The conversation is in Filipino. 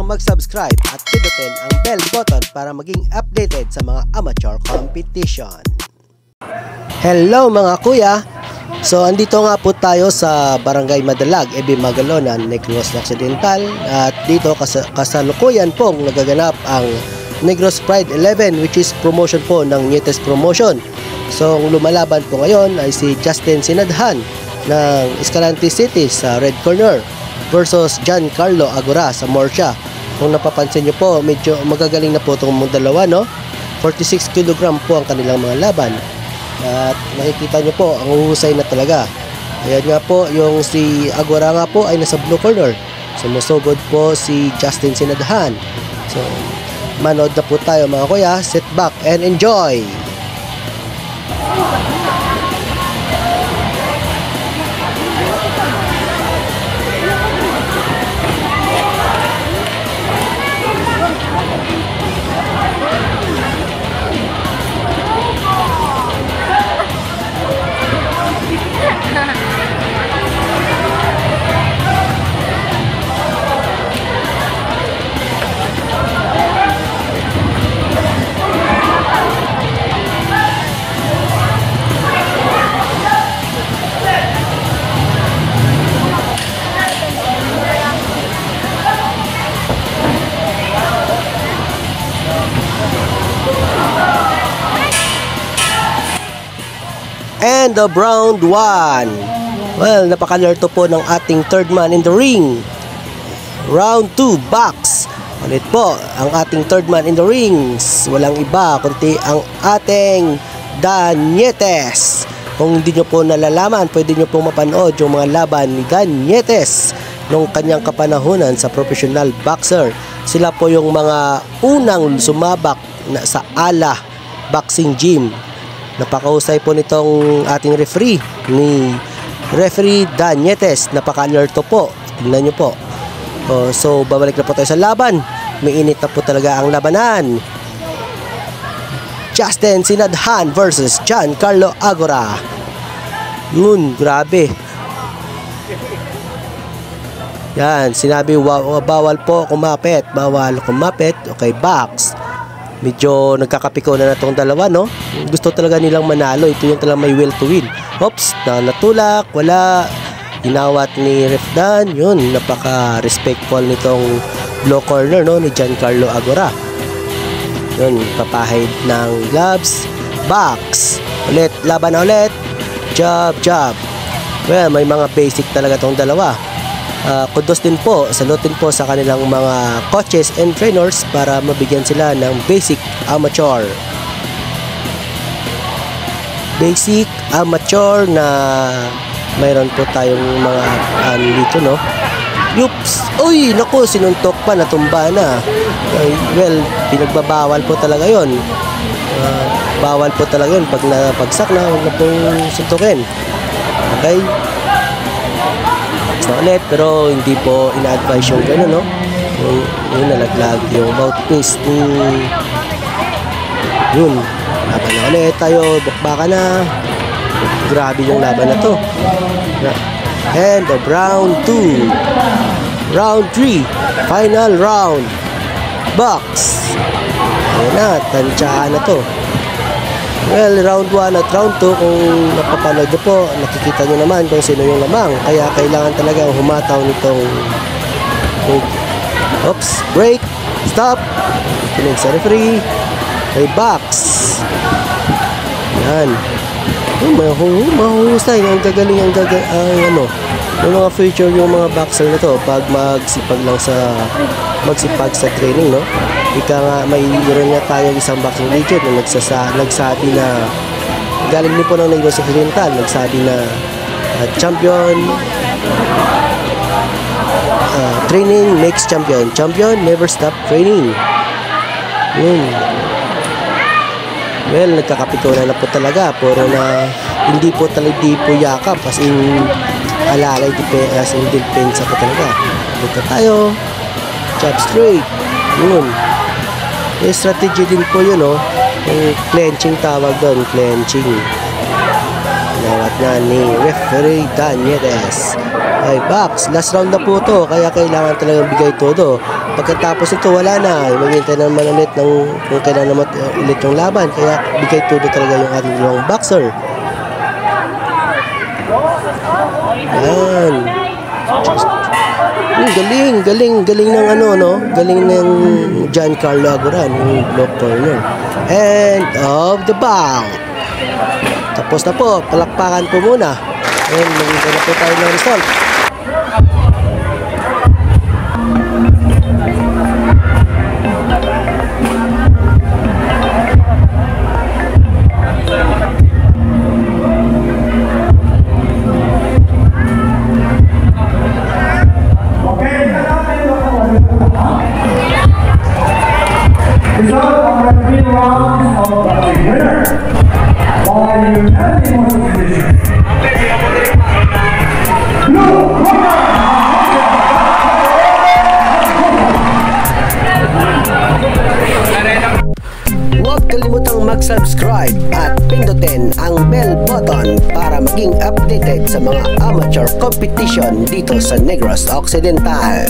mag-subscribe at pindutin ang bell button para maging updated sa mga amateur competition. Hello mga kuya! So andito nga po tayo sa Barangay Madalag, EB Magalonan, Negros Occidental, at dito kasalukuyan pong nagaganap ang Negros Pride 11, which is promotion po ng Nietes Promotion. So ang lumalaban po ngayon ay si Justin Sinadhan ng Escalante City sa red corner versus Giancarlo Agora sa Morsia. Kung napapansin nyo po, medyo magagaling na po itong mga dalawa, no? 46 kg po ang kanilang mga laban. At makikita nyo po, ang uhusay na talaga. Ayan nga po, yung si Agora nga po ay nasa blue corner. Sumusugod po si Justin Sinadhan. So, manood na po tayo mga kuya. Sit back and enjoy! And the round 1. Well, napakalerto po ng ating third man in the ring. Round 2, box. Ulit po, ang ating third man in the rings. Walang iba, kundi ang ating Dan Nietes. Kung hindi nyo po nalalaman, pwede nyo po mapanood yung mga laban ni Dan Nietes nung kanyang kapanahunan sa professional boxer. Sila po yung mga unang sumabak sa ALA Boxing Gym. Napakahusay po nitong ating referee, ni referee Dan Nietes. Napaka-alerto po. Tingnan nyo po. So, babalik na po tayo sa laban. Mainit na po talaga ang labanan. Justin Sinadhan versus Giancarlo Agora. Yun, grabe. Yan, sinabi bawal po kumapit. Bawal kumapit. Okay, box. Medyo nagkakapiko na itong dalawa, no? Gusto talaga nilang manalo. Ito yung talagang may will to win. Oops, natulak, wala. Inawat ni Ref Dan. Yun, napaka-respectful nitong blow corner, no? Ni Giancarlo Agora. Yun, papahid ng gloves. Box. Ulit, laban na ulit. Jab, jab. Well, may mga basic talaga itong dalawa. Kudos din po, salutin po sa kanilang mga coaches and trainers para mabigyan sila ng basic amateur na mayroon po tayong mga dito, no? Yups! Uy! Naku! Sinuntok pa, natumba na. Well, pinagbabawal po talaga yon. Bawal po talaga yun. Pag napagsak na, huwag na pong suntukin. Okay? Ulit, pero hindi po ina-advise yung gano'n, no? Yung nalaglag yung mouthpiece yun, laban na ulit tayo, bukbaka na. Grabe yung laban na to. And of round 2, round 3, final round, box. Ayan na, tansyahan na to. Well, round 1 at round 2, kung napapanood nyo po, nakikita nyo naman kung sino yung lamang. Kaya kailangan talagang humataw nitong oops, break, stop, kinig sa referee, may box. Yan. Mahusay, ang gagaling, ano, yung mga feature yung mga boxer na to pag magsipag sa training, no? Ika nga, may meron nga tayo isang boxing legend na nagsabi na galing din po ng Negros Occidental, nagsabi na champion training makes champion never stop training. Yun. Well, nagkakapito na po talaga, puro na hindi po yakap as in alalay, as in depensa po talaga. Dito tayo, jab straight. Yun. May strategy din po yun, no? Yung clenching tawag doon, clenching. Nawat na ni referee Dan Nietes. Ay, box. Last round na po to, kaya kailangan talagang bigay todo. pagkatapos ito wala na, maghintay naman ulit ng kung kailan naman ulit yung laban, kaya bigay todo talaga yung ating dalawang boxer. Yan. Galing ng ano, no? Galing ng Giancarlo Agoran, yung block corner. And of the bout. Tapos na po, palakpakan po muna. And maghintay na po tayo ng result. Huwag kalimutang mag-subscribe at pindutin ang bell button para maging updated sa mga amateur competition dito sa Negros Occidental.